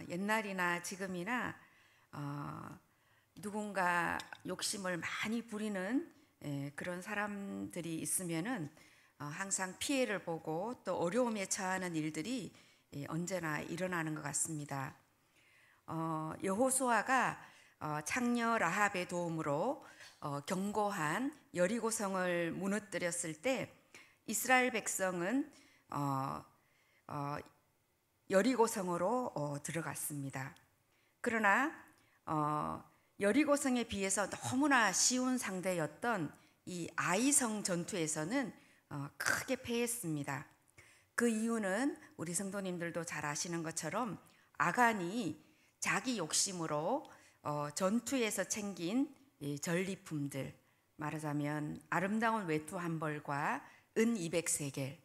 옛날이나 지금이나 누군가 욕심을 많이 부리는 그런 사람들이 있으면은 항상 피해를 보고 또 어려움에 처하는 일들이 언제나 일어나는 것 같습니다. 여호수아가 창녀 라합의 도움으로 견고한 여리고성을 무너뜨렸을 때 이스라엘 백성은 여리고성으로 들어갔습니다. 그러나 여리고성에 비해서 너무나 쉬운 상대였던 이 아이성 전투에서는 크게 패했습니다. 그 이유는 우리 성도님들도 잘 아시는 것처럼 아간이 자기 욕심으로 전투에서 챙긴 전리품들, 말하자면 아름다운 외투 한 벌과 은 200세겔,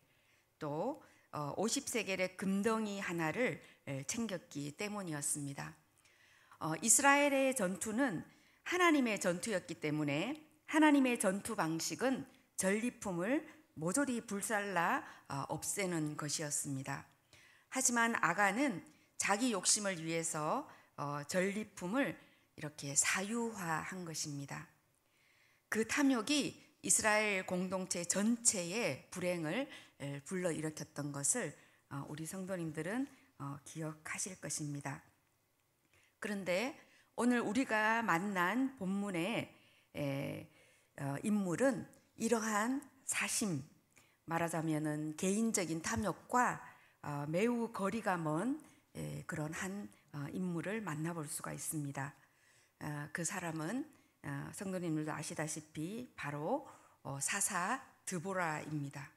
또 50세겔의 금덩이 하나를 챙겼기 때문이었습니다. 이스라엘의 전투는 하나님의 전투였기 때문에 하나님의 전투 방식은 전리품을 모조리 불살라 없애는 것이었습니다. 하지만 아간은 자기 욕심을 위해서 전리품을 이렇게 사유화한 것입니다. 그 탐욕이 이스라엘 공동체 전체의 불행을 불러일으켰던 것을 우리 성도님들은 기억하실 것입니다. 그런데 오늘 우리가 만난 본문의 인물은 이러한 사심, 말하자면은 개인적인 탐욕과 매우 거리가 먼 그런 한 인물을 만나볼 수가 있습니다. 그 사람은 성도님들도 아시다시피 바로 사사 드보라입니다.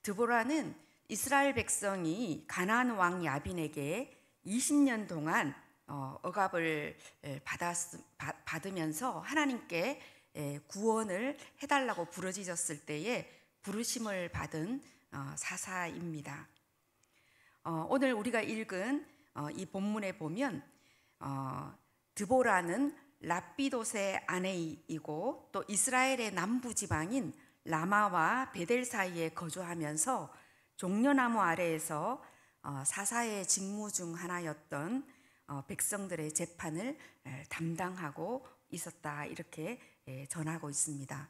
드보라는 이스라엘 백성이 가나안 왕 야빈에게 20년 동안 억압을 받으면서 하나님께 구원을 해달라고 부르짖었을 때에 부르심을 받은 사사입니다. 오늘 우리가 읽은 이 본문에 보면 드보라는 라피돗의 아내이고 또 이스라엘의 남부 지방인 라마와 베델 사이에 거주하면서 종려나무 아래에서 사사의 직무 중 하나였던 백성들의 재판을 담당하고 있었다, 이렇게 전하고 있습니다.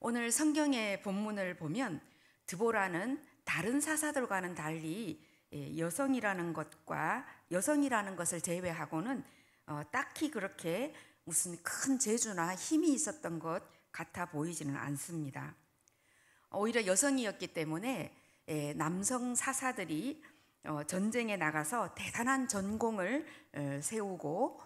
오늘 성경의 본문을 보면 드보라는 다른 사사들과는 달리 여성이라는 것을 제외하고는 딱히 그렇게 무슨 큰 재주나 힘이 있었던 것 같아 보이지는 않습니다. 오히려 여성이었기 때문에 남성 사사들이 전쟁에 나가서 대단한 전공을 세우고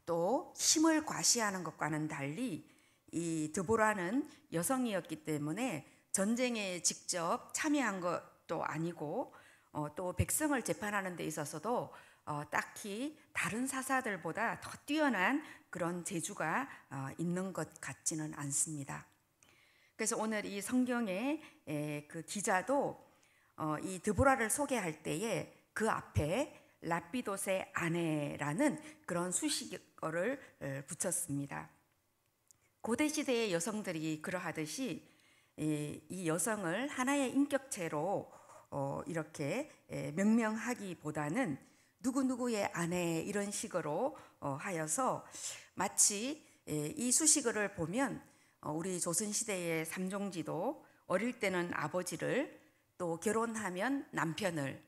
또 힘을 과시하는 것과는 달리 이 드보라는 여성이었기 때문에 전쟁에 직접 참여한 것도 아니고 또 백성을 재판하는 데 있어서도 딱히 다른 사사들보다 더 뛰어난 그런 재주가 있는 것 같지는 않습니다. 그래서 오늘 이 성경의 그 기자도 이 드보라를 소개할 때에 그 앞에 라피돗의 아내라는 그런 수식어를 붙였습니다. 고대 시대의 여성들이 그러하듯이 이 여성을 하나의 인격체로 이렇게 명명하기보다는 누구누구의 아내 이런 식으로 하여서 마치 이 수식어를 보면 우리 조선시대의 삼종지도 어릴 때는 아버지를, 또 결혼하면 남편을,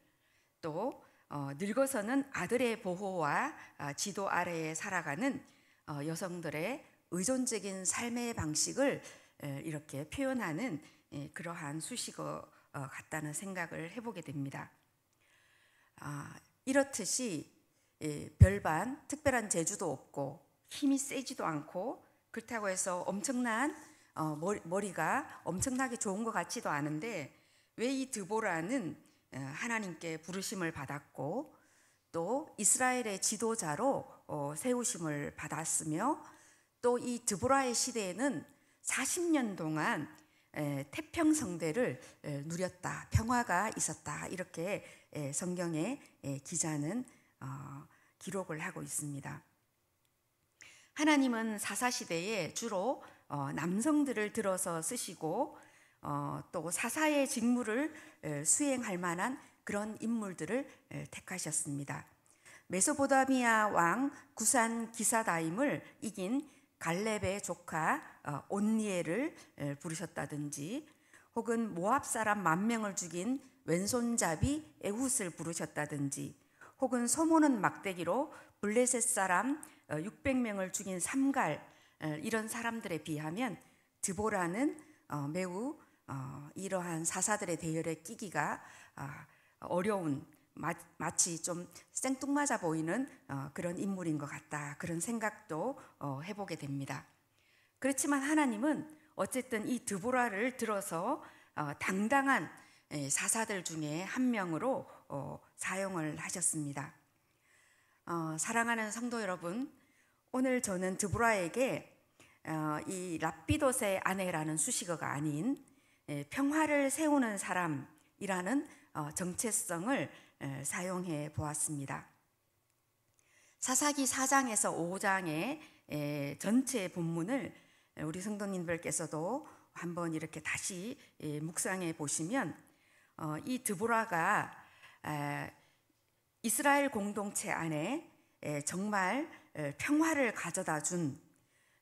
또 늙어서는 아들의 보호와 지도 아래에 살아가는 여성들의 의존적인 삶의 방식을 이렇게 표현하는 그러한 수식어 같다는 생각을 해보게 됩니다. 이렇듯이 별반 특별한 재주도 없고 힘이 세지도 않고 그렇다고 해서 엄청난 머리가 엄청나게 좋은 것 같지도 않은데 왜 이 드보라는 하나님께 부르심을 받았고 또 이스라엘의 지도자로 세우심을 받았으며 또 이 드보라의 시대에는 40년 동안 태평성대를 누렸다, 평화가 있었다, 이렇게 성경의 기자는 기록을 하고 있습니다. 하나님은 사사시대에 주로 남성들을 들어서 쓰시고 또 사사의 직무를 수행할 만한 그런 인물들을 택하셨습니다. 메소포타미아 왕 구산 기사다임을 이긴 갈렙의 조카 온니엘을 부르셨다든지, 혹은 모압 사람 10,000명을 죽인 왼손잡이 에훗을 부르셨다든지, 혹은 소모는 막대기로 블레셋 사람 600명을 죽인 삼갈, 이런 사람들에 비하면 드보라는 매우 이러한 사사들의 대열에 끼기가 어려운, 마치 좀 생뚱맞아 보이는 그런 인물인 것 같다, 그런 생각도 해보게 됩니다. 그렇지만 하나님은 어쨌든 이 드보라를 들어서 당당한 사사들 중에 한 명으로 사용을 하셨습니다. 사랑하는 성도 여러분, 오늘 저는 드보라에게 이 랍비돗의 아내라는 수식어가 아닌 평화를 세우는 사람이라는 정체성을 사용해 보았습니다. 사사기 4장에서 5장의 전체 본문을 우리 성도님들께서도 한번 이렇게 다시 묵상해 보시면 이 드보라가 이스라엘 공동체 안에 정말 평화를 가져다 준,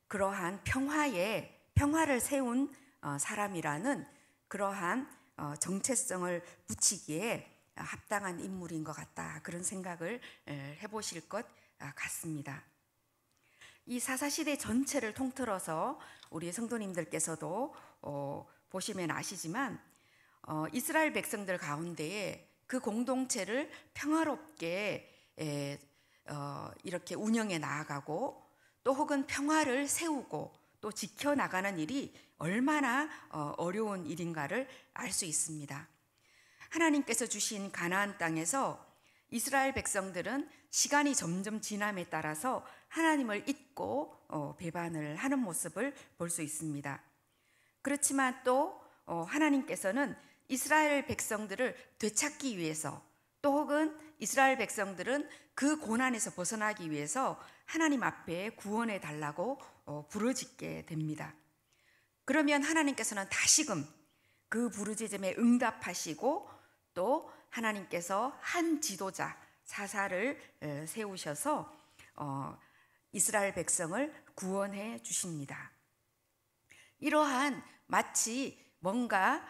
그러한 평화를 세운 사람이라는 그러한 정체성을 붙이기에 합당한 인물인 것 같다, 그런 생각을 해보실 것 같습니다. 이 사사시대 전체를 통틀어서 우리 성도님들께서도 보시면 아시지만 이스라엘 백성들 가운데에 그 공동체를 평화롭게 이렇게 운영해 나아가고, 또 혹은 평화를 세우고 또 지켜나가는 일이 얼마나 어려운 일인가를 알 수 있습니다. 하나님께서 주신 가나안 땅에서 이스라엘 백성들은 시간이 점점 지남에 따라서 하나님을 잊고 배반을 하는 모습을 볼 수 있습니다. 그렇지만 또 하나님께서는 이스라엘 백성들을 되찾기 위해서, 또 혹은 이스라엘 백성들은 그 고난에서 벗어나기 위해서 하나님 앞에 구원해 달라고 부르짖게 됩니다. 그러면 하나님께서는 다시금 그 부르짖음에 응답하시고, 또 하나님께서 한 지도자 사사를 세우셔서 이스라엘 백성을 구원해 주십니다. 이러한 마치 뭔가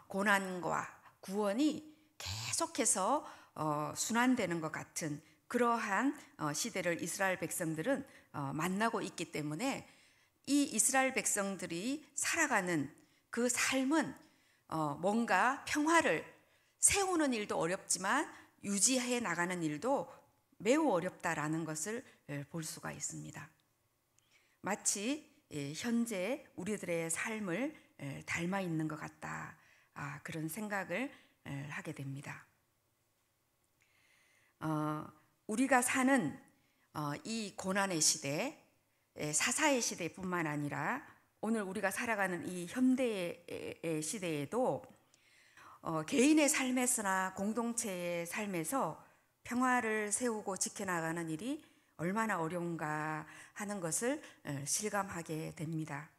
고난과 구원이 계속해서 순환되는 것 같은 그러한 시대를 이스라엘 백성들은 만나고 있기 때문에 이 이스라엘 백성들이 살아가는 그 삶은 뭔가 평화를 세우는 일도 어렵지만 유지해 나가는 일도 매우 어렵다라는 것을 볼 수가 있습니다. 마치 현재 우리들의 삶을 닮아 있는 것 같다, 그런 생각을 하게 됩니다. 우리가 사는 이 고난의 시대, 사사의 시대뿐만 아니라 오늘 우리가 살아가는 이 현대의 시대에도 개인의 삶에서나 공동체의 삶에서 평화를 세우고 지켜나가는 일이 얼마나 어려운가 하는 것을 실감하게 됩니다.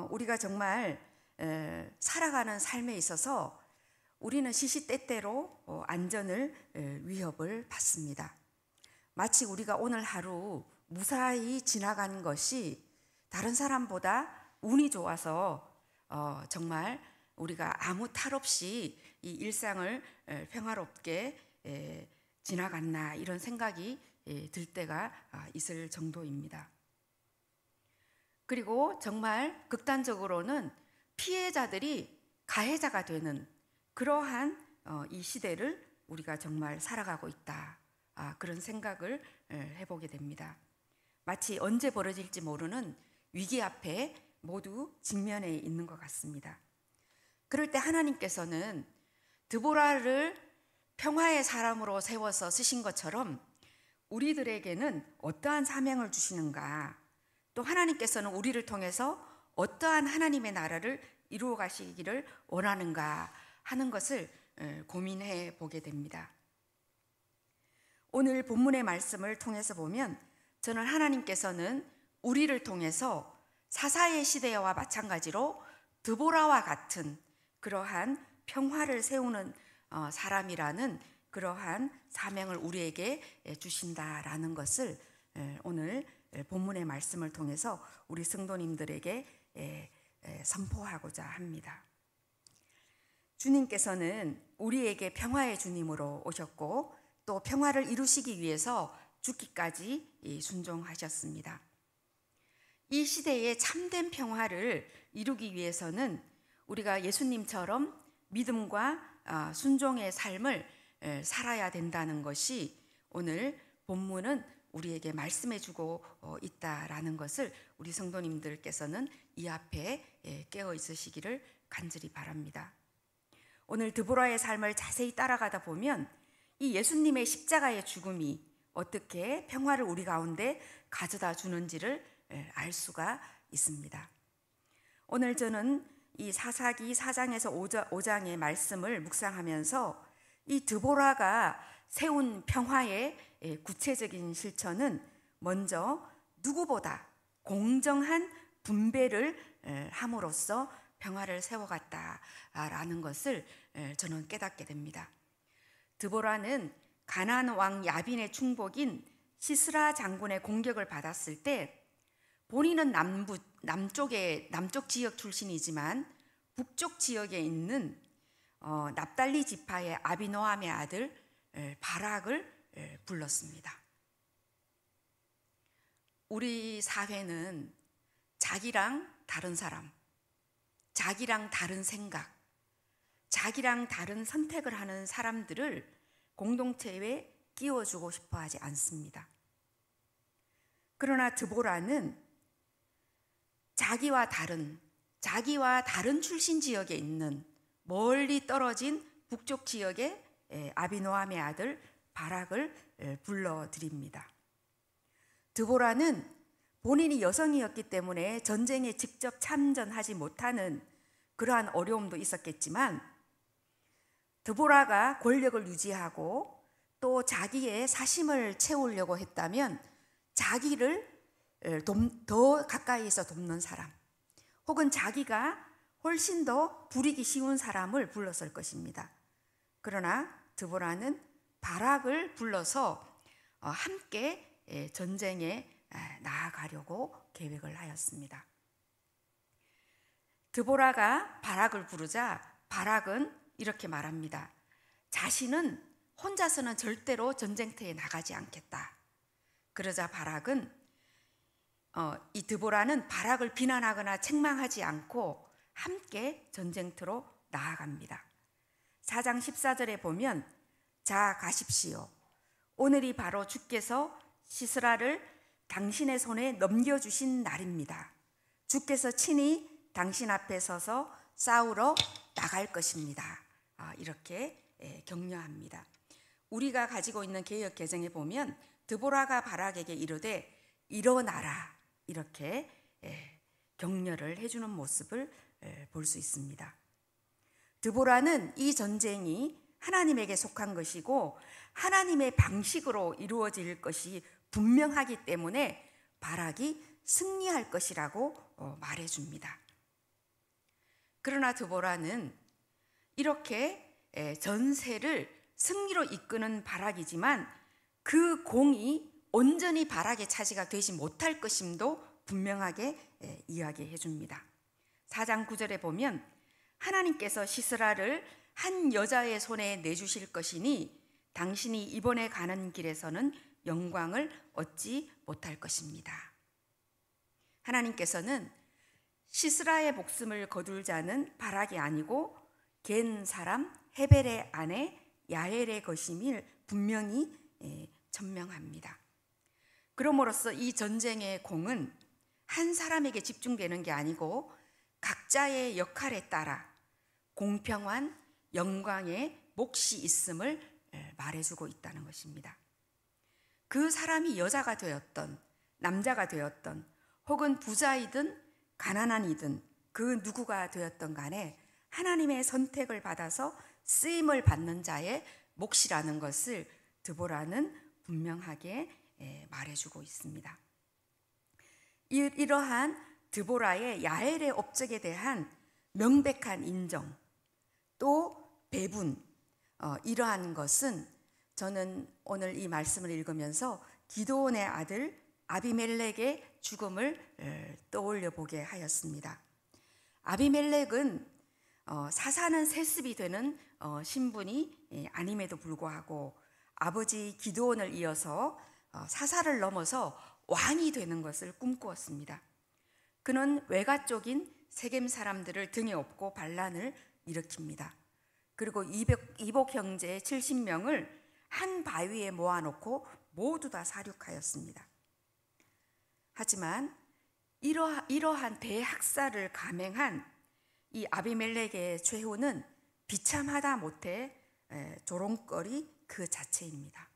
우리가 정말 살아가는 삶에 있어서 우리는 시시때때로 안전을 위협을 받습니다. 마치 우리가 오늘 하루 무사히 지나간 것이 다른 사람보다 운이 좋아서 정말 우리가 아무 탈 없이 이 일상을 평화롭게 지나갔나, 이런 생각이 들 때가 있을 정도입니다. 그리고 정말 극단적으로는 피해자들이 가해자가 되는 그러한 이 시대를 우리가 정말 살아가고 있다, 그런 생각을 해보게 됩니다. 마치 언제 벌어질지 모르는 위기 앞에 모두 직면해 있는 것 같습니다. 그럴 때 하나님께서는 드보라를 평화의 사람으로 세워서 쓰신 것처럼 우리들에게는 어떠한 사명을 주시는가, 또 하나님께서는 우리를 통해서 어떠한 하나님의 나라를 이루어 가시기를 원하는가 하는 것을 고민해 보게 됩니다. 오늘 본문의 말씀을 통해서 보면 저는 하나님께서는 우리를 통해서 사사의 시대와 마찬가지로 드보라와 같은 그러한 평화를 세우는 사람이라는 그러한 사명을 우리에게 주신다라는 것을 오늘 본문의 말씀을 통해서 우리 성도님들에게 선포하고자 합니다. 주님께서는 우리에게 평화의 주님으로 오셨고 또 평화를 이루시기 위해서 죽기까지 순종하셨습니다. 이 시대의 참된 평화를 이루기 위해서는 우리가 예수님처럼 믿음과 순종의 삶을 살아야 된다는 것이 오늘 본문은 우리에게 말씀해 주고 있다라는 것을 우리 성도님들께서는 이 앞에 깨어 있으시기를 간절히 바랍니다. 오늘 드보라의 삶을 자세히 따라가다 보면 이 예수님의 십자가의 죽음이 어떻게 평화를 우리 가운데 가져다 주는지를 알 수가 있습니다. 오늘 저는 이 사사기 4장에서 5장의 말씀을 묵상하면서 이 드보라가 세운 평화의 구체적인 실천은 먼저 누구보다 공정한 분배를 함으로써 평화를 세워갔다라는 것을 저는 깨닫게 됩니다. 드보라는 가나안 왕 야빈의 충복인 시스라 장군의 공격을 받았을 때 본인은 남쪽 지역 출신이지만 북쪽 지역에 있는 납달리 지파의 아비노함의 아들 바락을 불렀습니다. 우리 사회는 자기랑 다른 사람, 자기랑 다른 생각, 자기랑 다른 선택을 하는 사람들을 공동체에 끼워주고 싶어 하지 않습니다. 그러나 드보라는 자기와 다른 출신 지역에 있는 멀리 떨어진 북쪽 지역의 아비노함의 아들 바락을 불러드립니다. 드보라는 본인이 여성이었기 때문에 전쟁에 직접 참전하지 못하는 그러한 어려움도 있었겠지만 드보라가 권력을 유지하고 또 자기의 사심을 채우려고 했다면 자기를 더 가까이에서 돕는 사람 혹은 자기가 훨씬 더 부리기 쉬운 사람을 불렀을 것입니다. 그러나 드보라는 바락을 불러서 함께 전쟁에 나아가려고 계획을 하였습니다. 드보라가 바락을 부르자 바락은 이렇게 말합니다. 자신은 혼자서는 절대로 전쟁터에 나가지 않겠다. 그러자 바락은 이 드보라는 바락을 비난하거나 책망하지 않고 함께 전쟁터로 나아갑니다. 4장 14절에 보면 자 가십시오. 오늘이 바로 주께서 시스라를 당신의 손에 넘겨주신 날입니다. 주께서 친히 당신 앞에 서서 싸우러 나갈 것입니다. 이렇게 격려합니다. 우리가 가지고 있는 개역 개정에 보면 드보라가 바락에게 이르되 일어나라 이렇게 격려를 해주는 모습을 볼 수 있습니다. 드보라는 이 전쟁이 하나님에게 속한 것이고 하나님의 방식으로 이루어질 것이 분명하기 때문에 바락이 승리할 것이라고 말해줍니다. 그러나 드보라는 이렇게 전세를 승리로 이끄는 바락이지만 그 공이 온전히 바락의 차지가 되지 못할 것임도 분명하게 이야기해 줍니다. 4장 9절에 보면 하나님께서 시스라를 한 여자의 손에 내주실 것이니 당신이 이번에 가는 길에서는 영광을 얻지 못할 것입니다. 하나님께서는 시스라의 목숨을 거둘 자는 바락이 아니고 겐 사람 헤벨의 아내 야엘의 것임을 분명히 천명합니다. 그러므로써 이 전쟁의 공은 한 사람에게 집중되는 게 아니고 각자의 역할에 따라 공평한 영광의 몫이 있음을 말해주고 있다는 것입니다. 그 사람이 여자가 되었던 남자가 되었던 혹은 부자이든 가난한이든 그 누구가 되었던 간에 하나님의 선택을 받아서 쓰임을 받는 자의 몫이라는 것을 드보라는 분명하게 말해주고 있습니다. 이러한 드보라의 야엘의 업적에 대한 명백한 인정 또 배분 이러한 것은 저는 오늘 이 말씀을 읽으면서 기드온의 아들 아비멜렉의 죽음을 떠올려 보게 하였습니다. 아비멜렉은 사사는 세습이 되는 신분이 아님에도 불구하고 아버지 기드온을 이어서 사사를 넘어서 왕이 되는 것을 꿈꾸었습니다. 그는 외가 쪽인 세겜 사람들을 등에 업고 반란을 일으킵니다. 그리고 이복 형제 70명을 한 바위에 모아놓고 모두 다 사륙하였습니다. 하지만 이러한 대학살을 감행한 이 아비멜렉의 최후는 비참하다 못해 조롱거리 그 자체입니다.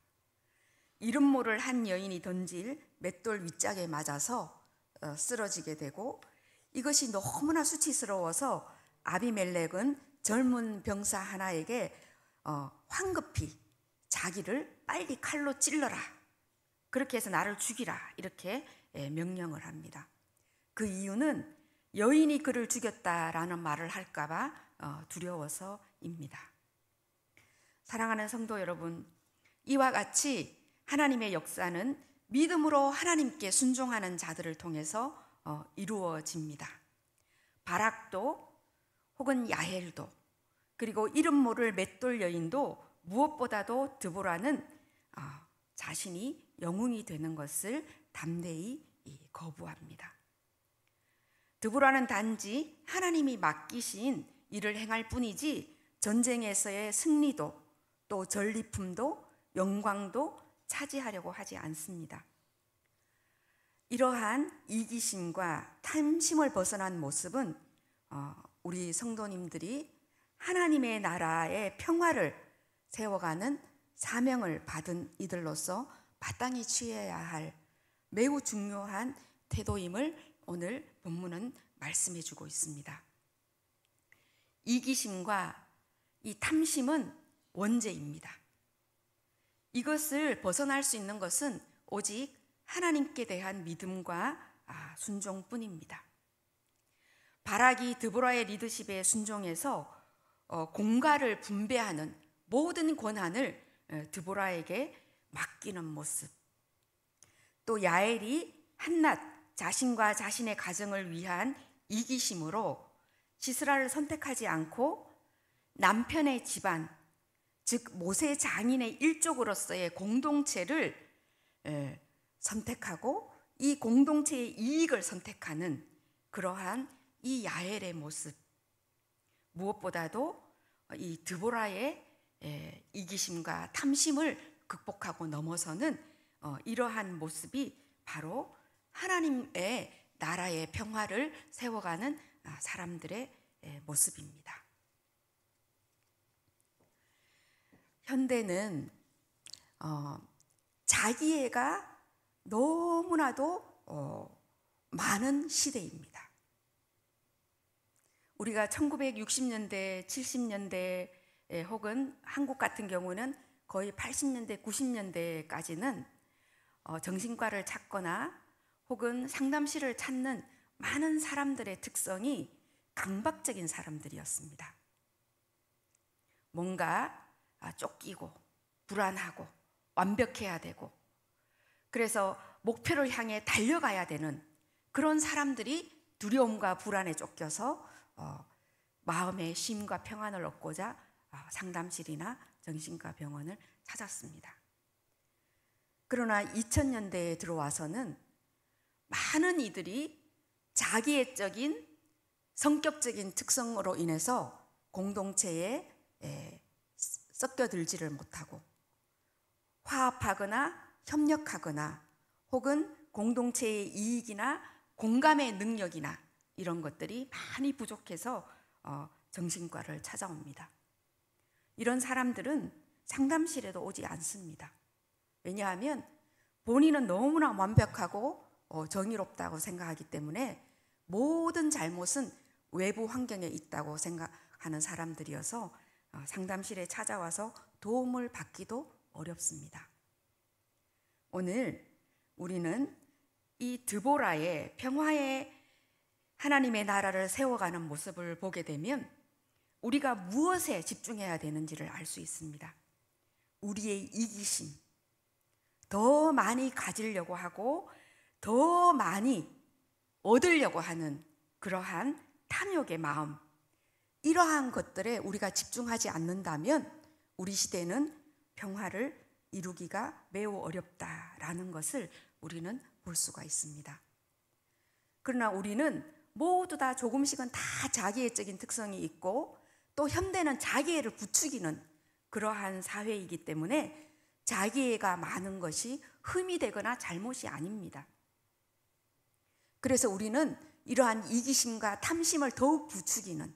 이름 모를 한 여인이 던질 맷돌 윗짝에 맞아서 쓰러지게 되고, 이것이 너무나 수치스러워서 아비멜렉은 젊은 병사 하나에게 황급히 자기를 빨리 칼로 찔러라, 그렇게 해서 나를 죽이라, 이렇게 명령을 합니다. 그 이유는 여인이 그를 죽였다라는 말을 할까봐 두려워서입니다. 사랑하는 성도 여러분, 이와 같이 하나님의 역사는 믿음으로 하나님께 순종하는 자들을 통해서 이루어집니다. 바락도 혹은 야헬도, 그리고 이름 모를 맷돌 여인도 무엇보다도 드보라는 자신이 영웅이 되는 것을 담대히 거부합니다. 드보라는 단지 하나님이 맡기신 일을 행할 뿐이지 전쟁에서의 승리도 또 전리품도 영광도 차지하려고 하지 않습니다. 이러한 이기심과 탐심을 벗어난 모습은 우리 성도님들이 하나님의 나라의 평화를 세워가는 사명을 받은 이들로서 마땅히 취해야 할 매우 중요한 태도임을 오늘 본문은 말씀해 주고 있습니다. 이기심과 이 탐심은 원죄입니다. 이것을 벗어날 수 있는 것은 오직 하나님께 대한 믿음과 순종뿐입니다. 바락이 드보라의 리더십에 순종해서 공가를 분배하는 모든 권한을 드보라에게 맡기는 모습, 또 야엘이 한낱 자신과 자신의 가정을 위한 이기심으로 시스라를 선택하지 않고 남편의 집안, 즉 모세 장인의 일족으로서의 공동체를 선택하고 이 공동체의 이익을 선택하는 그러한 이 야엘의 모습, 무엇보다도 이 드보라의 이기심과 탐심을 극복하고 넘어서는 이러한 모습이 바로 하나님의 나라의 평화를 세워가는 사람들의 모습입니다. 현대는 자기애가 너무나도 많은 시대입니다. 우리가 1960년대, 70년대 혹은 한국 같은 경우는 거의 80년대, 90년대까지는 정신과를 찾거나 혹은 상담실을 찾는 많은 사람들의 특성이 강박적인 사람들이었습니다. 뭔가 쫓기고 불안하고 완벽해야 되고, 그래서 목표를 향해 달려가야 되는 그런 사람들이 두려움과 불안에 쫓겨서 마음의 쉼과 평안을 얻고자 상담실이나 정신과 병원을 찾았습니다. 그러나 2000년대에 들어와서는 많은 이들이 자기애적인 성격적인 특성으로 인해서 공동체에 섞여들지를 못하고 화합하거나 협력하거나 혹은 공동체의 이익이나 공감의 능력이나 이런 것들이 많이 부족해서 정신과를 찾아옵니다. 이런 사람들은 상담실에도 오지 않습니다. 왜냐하면 본인은 너무나 완벽하고 정의롭다고 생각하기 때문에 모든 잘못은 외부 환경에 있다고 생각하는 사람들이어서 상담실에 찾아와서 도움을 받기도 어렵습니다. 오늘 우리는 이 드보라의 평화의 하나님의 나라를 세워가는 모습을 보게 되면 우리가 무엇에 집중해야 되는지를 알 수 있습니다. 우리의 이기심, 더 많이 가지려고 하고 더 많이 얻으려고 하는 그러한 탐욕의 마음, 이러한 것들에 우리가 집중하지 않는다면 우리 시대는 평화를 이루기가 매우 어렵다라는 것을 우리는 볼 수가 있습니다. 그러나 우리는 모두 다 조금씩은 다 자기애적인 특성이 있고 또 현대는 자기애를 부추기는 그러한 사회이기 때문에 자기애가 많은 것이 흠이 되거나 잘못이 아닙니다. 그래서 우리는 이러한 이기심과 탐심을 더욱 부추기는,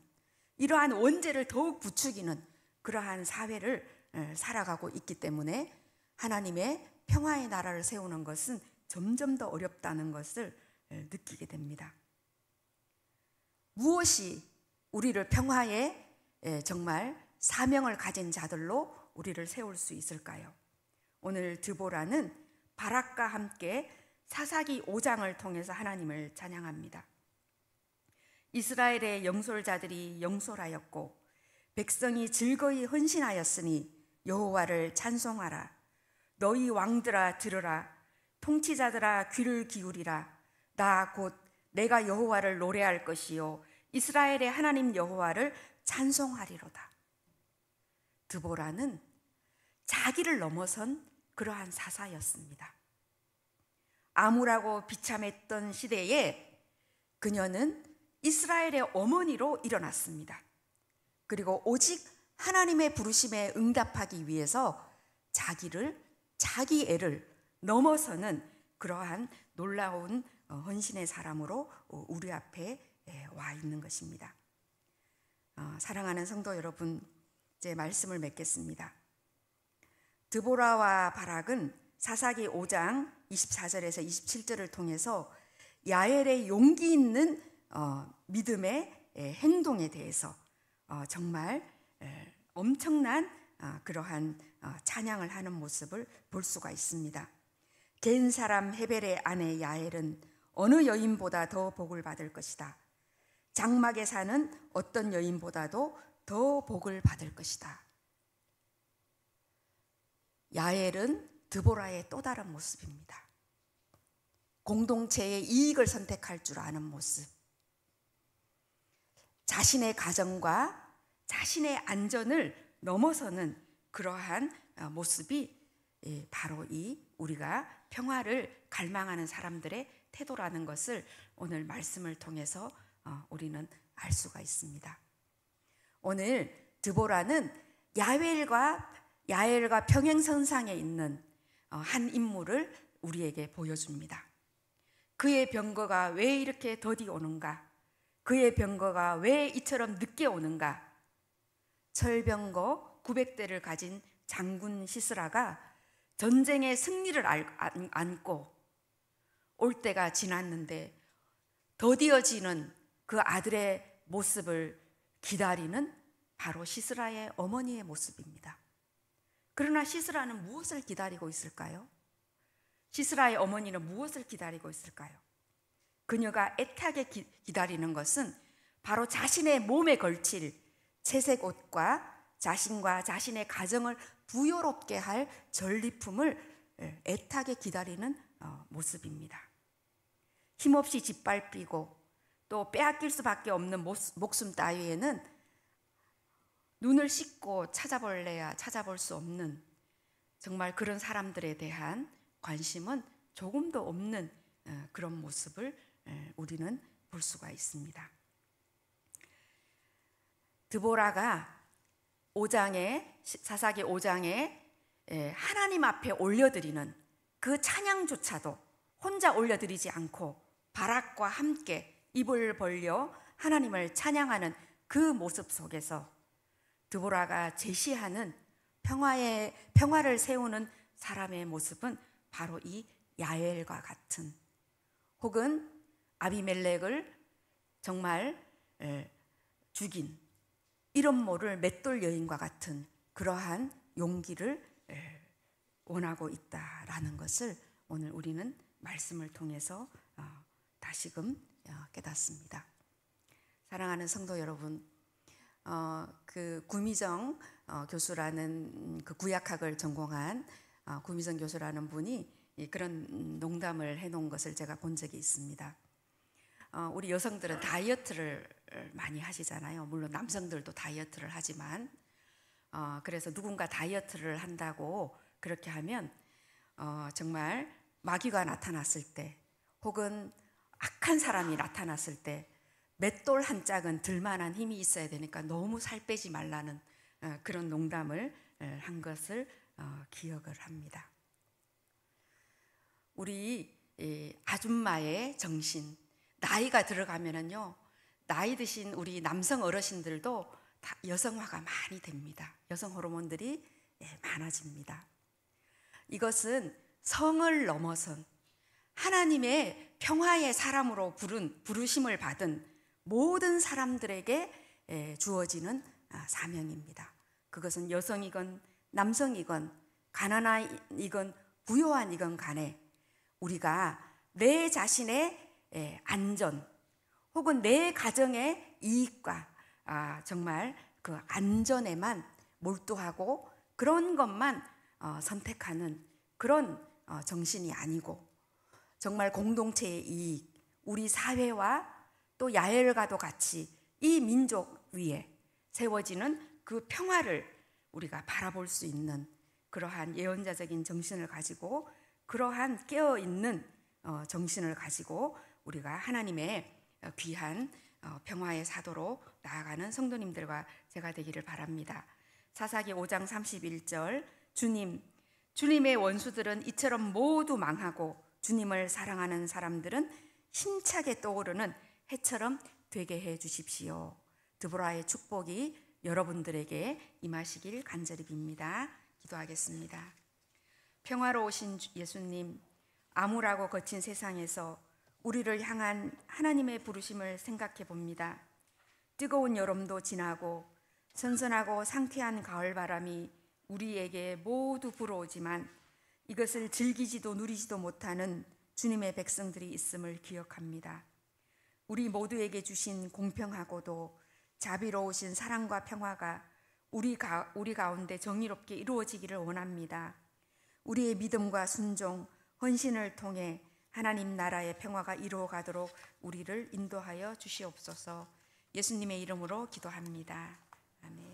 이러한 원죄를 더욱 부추기는 그러한 사회를 살아가고 있기 때문에 하나님의 평화의 나라를 세우는 것은 점점 더 어렵다는 것을 느끼게 됩니다. 무엇이 우리를 평화에 정말 사명을 가진 자들로 우리를 세울 수 있을까요? 오늘 드보라는 바락과 함께 사사기 5장을 통해서 하나님을 찬양합니다. 이스라엘의 영솔자들이 영솔하였고 백성이 즐거이 헌신하였으니 여호와를 찬송하라. 너희 왕들아 들으라. 통치자들아 귀를 기울이라. 나 곧 내가 여호와를 노래할 것이요 이스라엘의 하나님 여호와를 찬송하리로다. 드보라는 자기를 넘어선 그러한 사사였습니다. 암울하고 비참했던 시대에 그녀는 이스라엘의 어머니로 일어났습니다. 그리고 오직 하나님의 부르심에 응답하기 위해서 자기 애를 넘어서는 그러한 놀라운 헌신의 사람으로 우리 앞에 와 있는 것입니다. 사랑하는 성도 여러분, 이제 말씀을 맺겠습니다. 드보라와 바락은 사사기 5장 24절에서 27절을 통해서 야엘의 용기 있는 믿음의 행동에 대해서 정말 엄청난 그러한 찬양을 하는 모습을 볼 수가 있습니다. 겐 사람 헤벨의 아내 야엘은 어느 여인보다 더 복을 받을 것이다. 장막에 사는 어떤 여인보다도 더 복을 받을 것이다. 야엘은 드보라의 또 다른 모습입니다. 공동체의 이익을 선택할 줄 아는 모습, 자신의 가정과 자신의 안전을 넘어서는 그러한 모습이 바로 이 우리가 평화를 갈망하는 사람들의 태도라는 것을 오늘 말씀을 통해서 우리는 알 수가 있습니다. 오늘 드보라는 야엘과 평행선상에 있는 한 인물을 우리에게 보여줍니다. 그의 병거가 왜 이렇게 더디 오는가? 그의 병거가 왜 이처럼 늦게 오는가? 철병거 900대를 가진 장군 시스라가 전쟁의 승리를 안고 올 때가 지났는데 더디어지는 그 아들의 모습을 기다리는 바로 시스라의 어머니의 모습입니다. 그러나 시스라는 무엇을 기다리고 있을까요? 시스라의 어머니는 무엇을 기다리고 있을까요? 그녀가 애타게 기다리는 것은 바로 자신의 몸에 걸칠 채색 옷과 자신과 자신의 가정을 부요롭게 할 전리품을 애타게 기다리는 모습입니다. 힘없이 짓밟히고 또 빼앗길 수밖에 없는 목숨 따위에는 눈을 씻고 찾아볼래야 찾아볼 수 없는 정말 그런 사람들에 대한 관심은 조금도 없는 그런 모습을 우리는 볼 수가 있습니다. 드보라가 사사기 5장에 하나님 앞에 올려드리는 그 찬양조차도 혼자 올려드리지 않고 바락과 함께 입을 벌려 하나님을 찬양하는 그 모습 속에서 드보라가 제시하는 평화를 세우는 사람의 모습은 바로 이 야엘과 같은, 혹은 아비멜렉을 정말 죽인 이런 모를 맷돌 여인과 같은 그러한 용기를 원하고 있다라는 것을 오늘 우리는 말씀을 통해서 다시금 깨닫습니다. 사랑하는 성도 여러분, 그 구미정 교수라는 그 구약학을 전공한 구미정 교수라는 분이 그런 농담을 해놓은 것을 제가 본 적이 있습니다. 우리 여성들은 다이어트를 많이 하시잖아요. 물론 남성들도 다이어트를 하지만 그래서 누군가 다이어트를 한다고 그렇게 하면 정말 마귀가 나타났을 때 혹은 악한 사람이 나타났을 때 맷돌 한 짝은 들만한 힘이 있어야 되니까 너무 살 빼지 말라는 그런 농담을 한 것을 기억을 합니다. 우리 아줌마의 정신, 나이가 들어가면은요, 나이 드신 우리 남성 어르신들도 다 여성화가 많이 됩니다. 여성 호르몬들이 많아집니다. 이것은 성을 넘어선 하나님의 평화의 사람으로 부르심을 받은 모든 사람들에게 주어지는 사명입니다. 그것은 여성이건 남성이건 가난한이건 부요한이건 간에 우리가 내 자신의 안전 혹은 내 가정의 이익과 정말 그 안전에만 몰두하고 그런 것만 선택하는 그런 정신이 아니고 정말 공동체의 이익, 우리 사회와 또 야엘과도 같이 이 민족 위에 세워지는 그 평화를 우리가 바라볼 수 있는 그러한 예언자적인 정신을 가지고 그러한 깨어있는 정신을 가지고 우리가 하나님의 귀한 평화의 사도로 나아가는 성도님들과 제가 되기를 바랍니다. 사사기 5장 31절 주님의 원수들은 이처럼 모두 망하고 주님을 사랑하는 사람들은 힘차게 떠오르는 해처럼 되게 해 주십시오. 드보라의 축복이 여러분들에게 임하시길 간절히 빕니다. 기도하겠습니다. 평화로우신 예수님, 암울하고 거친 세상에서 우리를 향한 하나님의 부르심을 생각해 봅니다. 뜨거운 여름도 지나고 선선하고 상쾌한 가을바람이 우리에게 모두 불어오지만 이것을 즐기지도 누리지도 못하는 주님의 백성들이 있음을 기억합니다. 우리 모두에게 주신 공평하고도 자비로우신 사랑과 평화가 우리 가운데 정의롭게 이루어지기를 원합니다. 우리의 믿음과 순종, 헌신을 통해 하나님 나라의 평화가 이루어가도록 우리를 인도하여 주시옵소서. 예수님의 이름으로 기도합니다. 아멘.